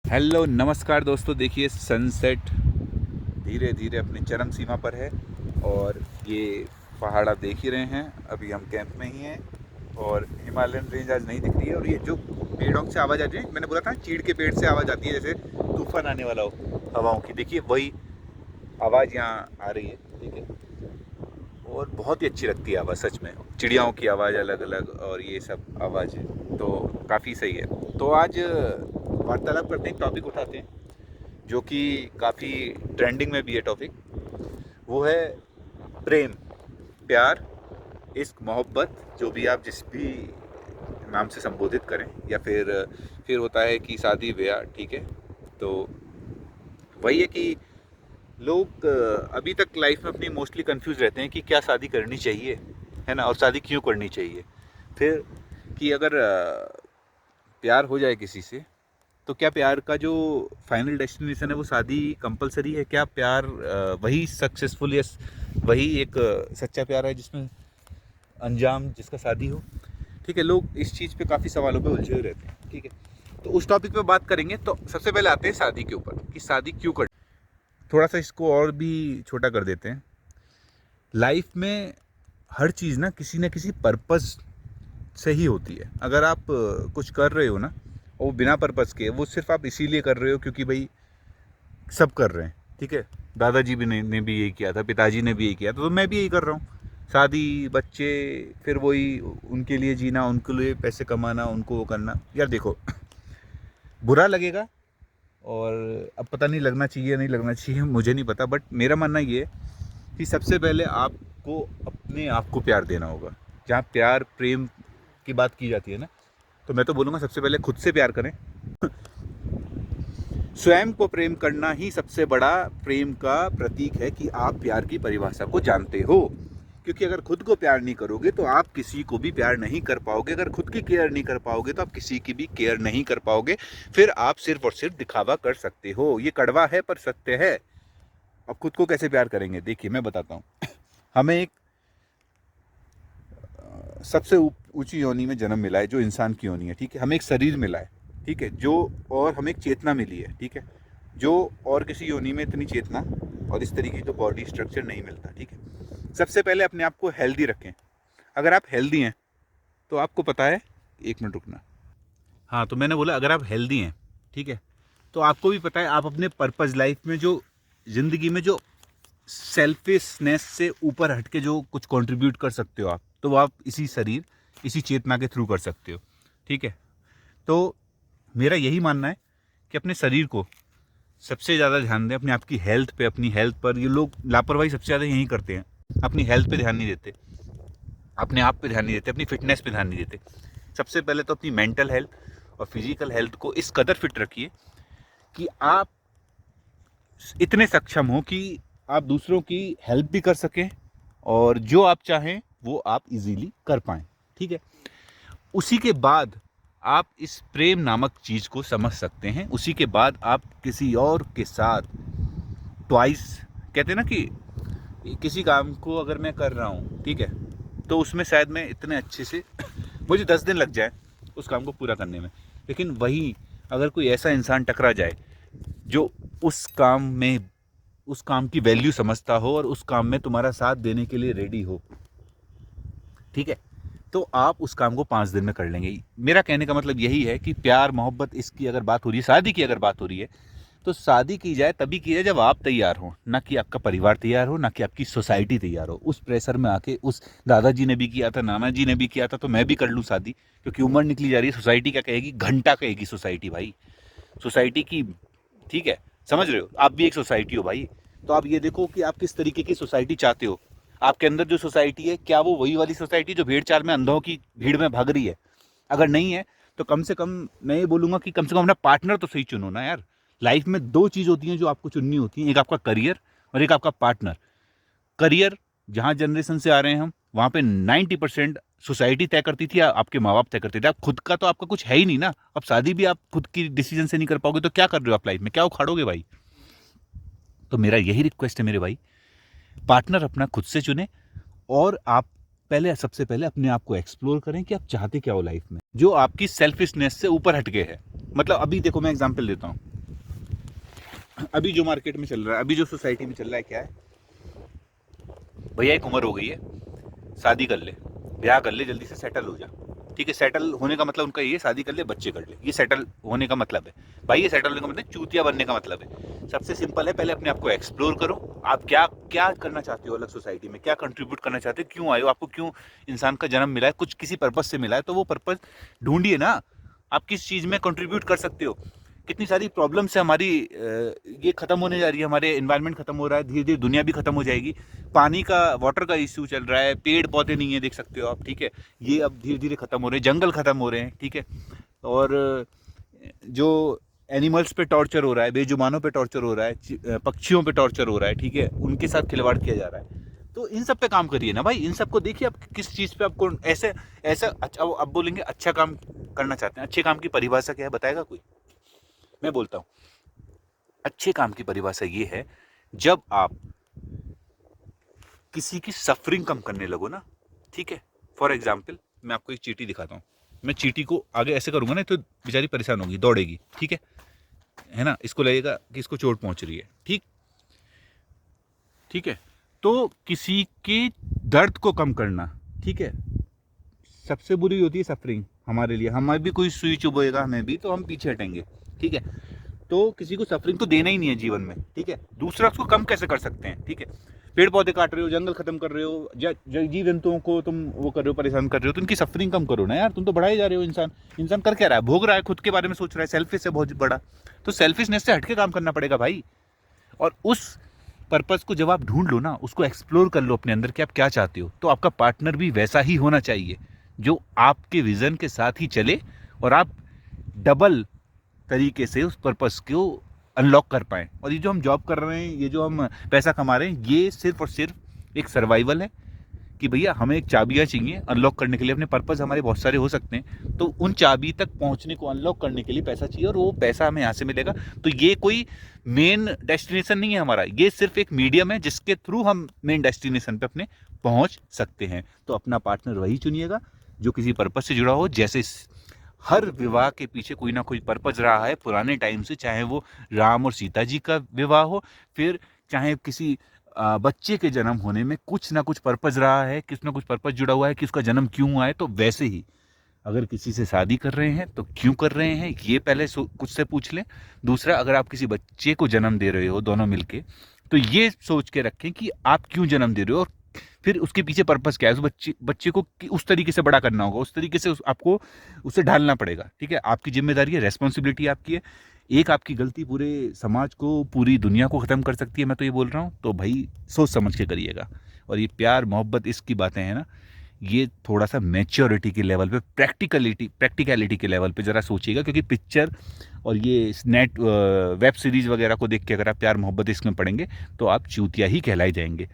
Hello नमस्कार दोस्तों, देखिए सनसेट धीरे धीरे अपनी चरम सीमा पर है और ये पहाड़ आप देख ही रहे हैं। अभी हम कैंप में ही हैं और हिमालयन रेंज आज नहीं दिख रही है। और ये जो पेड़ों से आवाज़ आ रही है, मैंने बोला था चीड़ के पेड़ से आवाज़ आती है जैसे तूफान आने वाला हो हवाओं की, देखिए वही आवाज़ यहाँ आ रही है। ठीक है, और बहुत ही अच्छी लगती है आवाज़ सच में, चिड़ियाओं की आवाज़ अलग अलग और ये सब आवाज़ है तो काफ़ी सही है। तो आज वार्तालाप करते हैं, टॉपिक उठाते हैं जो कि काफ़ी ट्रेंडिंग में भी है टॉपिक। वो है प्रेम, प्यार, इश्क, मोहब्बत, जो भी आप जिस भी नाम से संबोधित करें, या फिर होता है कि शादी ब्याह। ठीक है, तो वही है कि लोग अभी तक लाइफ में अपनी मोस्टली कंफ्यूज रहते हैं कि क्या शादी करनी चाहिए, है ना, और शादी क्यों करनी चाहिए। फिर कि अगर प्यार हो जाए किसी से तो क्या प्यार का जो फाइनल डेस्टिनेशन है वो शादी कंपलसरी है? क्या प्यार वही सक्सेसफुल या वही एक सच्चा प्यार है जिसमें अंजाम जिसका शादी हो? ठीक है, लोग इस चीज़ पे काफ़ी सवालों पे उलझे हुए रहते हैं। ठीक है, तो उस टॉपिक पे बात करेंगे। तो सबसे पहले आते हैं शादी के ऊपर कि शादी क्यों कर। थोड़ा सा इसको और भी छोटा कर देते हैं। लाइफ में हर चीज़ ना किसी पर्पज़ से ही होती है। अगर आप कुछ कर रहे हो ना, और वो बिना पर्पज़ के, वो सिर्फ आप इसीलिए कर रहे हो क्योंकि भाई सब कर रहे हैं। ठीक है, दादाजी भी ने भी यही किया था, पिताजी ने भी यही किया था, तो मैं भी यही कर रहा हूँ। शादी, बच्चे, फिर वही उनके लिए जीना, उनके लिए पैसे कमाना, उनको वो करना। यार देखो, बुरा लगेगा और अब पता नहीं लगना चाहिए या नहीं लगना चाहिए, मुझे नहीं पता, बट मेरा मानना ये है कि सबसे पहले आपको अपने आप को प्यार देना होगा। जहाँ प्यार प्रेम की बात की जाती है ना, तो मैं तो बोलूँगा सबसे पहले खुद से प्यार करें। स्वयं को प्रेम करना ही सबसे बड़ा प्रेम का प्रतीक है कि आप प्यार की परिभाषा को जानते हो। क्योंकि अगर खुद को प्यार नहीं करोगे तो आप किसी को भी प्यार नहीं कर पाओगे। अगर खुद की केयर नहीं कर पाओगे तो आप किसी की भी केयर नहीं कर पाओगे। फिर आप सिर्फ और सिर्फ दिखावा कर सकते हो। ये कड़वा है पर सत्य है। अब खुद को कैसे प्यार करेंगे, देखिए मैं बताता हूँ। हमें एक सबसे ऊंची योनि में जन्म मिला है जो इंसान की योनि है। ठीक है, हमें एक शरीर मिला है। ठीक है, जो और हमें एक चेतना मिली है। ठीक है, जो और किसी योनि में इतनी चेतना और इस तरीके की तो बॉडी स्ट्रक्चर नहीं मिलता। ठीक है, सबसे पहले अपने आप को हेल्दी रखें। अगर आप हेल्दी हैं तो आपको पता है, एक मिनट रुकना। हाँ, तो मैंने बोला अगर आप हेल्दी हैं, ठीक है, तो आपको भी पता है आप अपने पर्पज़ लाइफ में जो ज़िंदगी में जो सेल्फिशनेस से ऊपर हट के जो कुछ कंट्रीब्यूट कर सकते हो आप, तो वो आप इसी शरीर, इसी चेतना के थ्रू कर सकते हो। ठीक है, तो मेरा यही मानना है कि अपने शरीर को सबसे ज़्यादा ध्यान दें, अपने आप की हेल्थ पे, अपनी हेल्थ पर। ये लोग लापरवाही सबसे ज़्यादा यही करते हैं, अपनी हेल्थ पे ध्यान नहीं देते, अपने आप पे ध्यान नहीं देते, अपनी फिटनेस पे ध्यान नहीं देते। सबसे पहले तो अपनी मेंटल हेल्थ और फिजिकल हेल्थ को इस कदर फिट रखिए कि आप इतने सक्षम हो कि आप दूसरों की हेल्प भी कर सकें और जो आप चाहें वो आप इजीली कर पाएं। ठीक है, उसी के बाद आप इस प्रेम नामक चीज़ को समझ सकते हैं। उसी के बाद आप किसी और के साथ ट्वाइस, कहते हैं ना कि किसी काम को अगर मैं कर रहा हूँ, ठीक है, तो उसमें शायद मैं इतने अच्छे से मुझे 10 दिन लग जाए उस काम को पूरा करने में, लेकिन वही अगर कोई ऐसा इंसान टकरा जाए जो उस काम की वैल्यू समझता हो और उस काम में तुम्हारा साथ देने के लिए रेडी हो, ठीक है, तो आप उस काम को 5 दिन में कर लेंगे। मेरा कहने का मतलब यही है कि प्यार, मोहब्बत, इसकी अगर बात हो रही है, शादी की अगर बात हो रही है, तो शादी की जाए तभी की जाए जब आप तैयार हो, ना कि आपका परिवार तैयार हो, ना कि आपकी सोसाइटी तैयार हो। उस प्रेशर में आके, उस दादाजी ने भी किया था, नाना जी ने भी किया था, तो मैं भी कर लूँ शादी क्योंकि उम्र निकली जा रही है। सोसाइटी क्या कहेगी? घंटा कहेगी सोसाइटी भाई, सोसाइटी की। ठीक है, समझ रहे हो, आप भी एक सोसाइटी हो भाई। तो आप ये देखो कि आप किस तरीके की सोसाइटी चाहते हो। आपके अंदर जो सोसाइटी है, क्या वो वही वाली सोसाइटी जो भेड़ चाल में अंधों की भीड़ में भाग रही है? अगर नहीं है तो कम से कम मैं ये बोलूँगा कि कम से कम अपना पार्टनर तो सही चुनो ना यार। लाइफ में 2 चीज़ होती हैं जो आपको चुननी होती हैं, एक आपका करियर और एक आपका पार्टनर। करियर, जहाँ जनरेशन से आ रहे हैं हम, वहाँ पे 90% सोसाइटी तय करती थी या आपके माँ बाप तय करते थे। आप खुद का तो आपका कुछ है ही नहीं ना। अब शादी भी आप खुद की डिसीजन से नहीं कर पाओगे तो क्या कर रहे हो आप लाइफ में, क्या उखाड़ोगे भाई? तो मेरा यही रिक्वेस्ट है मेरे भाई, पार्टनर अपना खुद से चुने और आप पहले, सबसे पहले अपने आप को एक्सप्लोर करें कि आप चाहते क्या हो लाइफ में, जो आपकी सेल्फिशनेस से ऊपर हटके है। मतलब अभी देखो, मैं एग्जांपल देता हूँ। अभी जो मार्केट में चल रहा है, अभी जो सोसाइटी में चल रहा है क्या है, भैया एक उम्र हो गई है, शादी कर ले, ब्याह कर ले, जल्दी से सेटल हो जा। ठीक है, सेटल होने का मतलब उनका ये शादी कर ले, बच्चे कर ले, ये सेटल होने का मतलब है। भाई ये सेटल होने का मतलब चूतिया बनने का मतलब है। सबसे सिंपल है, पहले अपने आप को एक्सप्लोर करो। आप क्या क्या करना चाहते हो अलग सोसाइटी में, क्या कंट्रीब्यूट करना चाहते हो, क्यों आए हो, आपको क्यों इंसान का जन्म मिला है, कुछ किसी पर्पज से मिला है, तो वो पर्पज ढूंढिए ना। आप किस चीज़ में कंट्रीब्यूट कर सकते हो। कितनी सारी प्रॉब्लम्स है हमारी, ये ख़त्म होने जा रही है, हमारे एनवायरनमेंट ख़त्म हो रहा है, धीरे धीरे दुनिया भी ख़त्म हो जाएगी। पानी का, वाटर का इश्यू चल रहा है, पेड़ पौधे नहीं है, देख सकते हो आप। ठीक है, ये अब धीरे धीरे ख़त्म हो रहे हैं, जंगल ख़त्म हो रहे हैं। ठीक है, और जो एनिमल्स पे टॉर्चर हो रहा है, बेजुबानों पे टॉर्चर हो रहा है, पक्षियों पे टॉर्चर हो रहा है, ठीक है, उनके साथ खिलवाड़ किया जा रहा है। तो इन सब पे काम करिए ना भाई, इन सब को देखिए आप किस चीज़ पे आपको ऐसे ऐसा अच्छा, अब बोलेंगे अच्छा काम करना चाहते हैं। अच्छे काम की परिभाषा क्या है, बताएगा कोई? मैं बोलता हूँ, अच्छे काम की परिभाषा ये है, जब आप किसी की सफरिंग कम करने लगो ना। ठीक है, फॉर एग्जाम्पल मैं आपको एक चींटी दिखाता हूँ। मैं चींटी को आगे ऐसे करूंगा ना तो बेचारी परेशान होगी, दौड़ेगी। ठीक है ना, इसको लगेगा कि इसको चोट पहुंच रही है। ठीक ठीक है, तो किसी के दर्द को कम करना, ठीक है, सबसे बुरी होती है सफरिंग हमारे लिए। हमें भी कोई सुई चुभेगा हमें भी, तो हम पीछे हटेंगे। ठीक है, तो किसी को सफरिंग तो देना ही नहीं है जीवन में। ठीक है, दूसरा उसको कम कैसे कर सकते हैं? ठीक है, पेड़ पौधे काट रहे हो, जंगल खत्म कर रहे हो, जीव जंतुओं को तुम वो कर रहे हो, परेशान कर रहे हो, तो उनकी सफरिंग कम करो ना यार। तुम तो बढ़ाए जा रहे हो। इंसान कर क्या रहा है? भोग रहा है, खुद के बारे में सोच रहा है, सेल्फिश है बहुत बड़ा। तो सेल्फिशनेस से हटके काम करना पड़ेगा भाई। और उस पर्पस को जब आप ढूंढ लो ना, उसको एक्सप्लोर कर लो अपने अंदर कि आप क्या चाहते हो, तो आपका पार्टनर भी वैसा ही होना चाहिए जो आपके विजन के साथ ही चले, और आप डबल तरीके से उस पर्पस को अनलॉक कर पाएँ। और ये जो हम जॉब कर रहे हैं, ये जो हम पैसा कमा रहे हैं, ये सिर्फ और सिर्फ एक सर्वाइवल है कि भैया हमें एक चाबियाँ चाहिए अनलॉक करने के लिए। अपने पर्पस हमारे बहुत सारे हो सकते हैं, तो उन चाबी तक पहुंचने को, अनलॉक करने के लिए पैसा चाहिए, और वो पैसा हमें यहाँ से मिलेगा। तो ये कोई मेन डेस्टिनेशन नहीं है हमारा, ये सिर्फ एक मीडियम है जिसके थ्रू हम मेन डेस्टिनेशन पे अपने पहुंच सकते हैं। तो अपना पार्टनर वही चुनिएगा जो किसी पर्पस से जुड़ा हो। जैसे हर विवाह के पीछे कोई ना कोई पर्पस रहा है पुराने टाइम से, चाहे वो राम और सीता जी का विवाह हो, फिर चाहे किसी बच्चे के जन्म होने में कुछ ना कुछ पर्पस रहा है, कुछ ना कुछ पर्पस जुड़ा हुआ है कि उसका जन्म क्यों आए। तो वैसे ही अगर किसी से शादी कर रहे हैं तो क्यों कर रहे हैं, ये पहले कुछ से पूछ लें। दूसरा, अगर आप किसी बच्चे को जन्म दे रहे हो दोनों मिलके, तो ये सोच के रखें कि आप क्यों जन्म दे रहे हो, और फिर उसके पीछे पर्पस क्या है। उस बच्चे को उस तरीके से बड़ा करना होगा, उस तरीके से आपको उसे ढालना पड़ेगा। ठीक है, आपकी जिम्मेदारी है, रेस्पॉन्सिबिलिटी आपकी है। एक आपकी गलती पूरे समाज को, पूरी दुनिया को ख़त्म कर सकती है, मैं तो ये बोल रहा हूँ। तो भाई सोच समझ के करिएगा। और ये प्यार मोहब्बत इसकी बातें हैं ना, ये थोड़ा सा मैच्योरिटी के लेवल पे, प्रैक्टिकलिटी के लेवल पे ज़रा सोचिएगा। क्योंकि पिक्चर और ये नेट वेब सीरीज़ वगैरह को देख के अगर आप प्यार मोहब्बत इसमें पढ़ेंगे तो आप चूतिया ही कहलाए जाएंगे।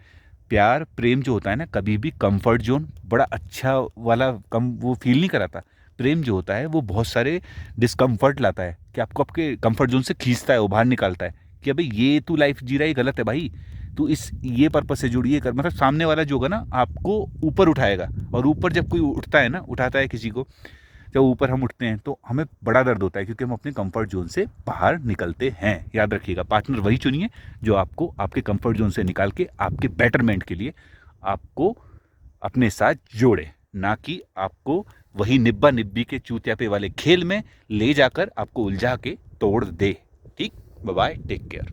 प्यार प्रेम जो होता है ना, कभी भी कंफर्ट जोन बड़ा अच्छा वाला कम वो फील नहीं कराता। प्रेम जो होता है वो बहुत सारे डिस्कम्फर्ट लाता है, कि आपको आपके कंफर्ट जोन से खींचता है, वो बाहर निकालता है कि अबे ये तू लाइफ जी रहा है, गलत है भाई, तू इस ये पर्पस से जुड़िए कर। मतलब सामने वाला जो होगा ना, आपको ऊपर उठाएगा। और ऊपर जब कोई उठता है ना, उठाता है किसी को, जब ऊपर हम उठते हैं तो हमें बड़ा दर्द होता है, क्योंकि हम अपने कंफर्ट जोन से बाहर निकलते हैं। याद रखिएगा, पार्टनर वही चुनिए जो आपको आपके कंफर्ट जोन से निकाल के आपके बेटरमेंट के लिए आपको अपने साथ जोड़े, ना कि आपको वही निब्बा निब्बी के चूतियापे वाले खेल में ले जाकर आपको उलझा के तोड़ दे। ठीक, बाय बाय, टेक केयर।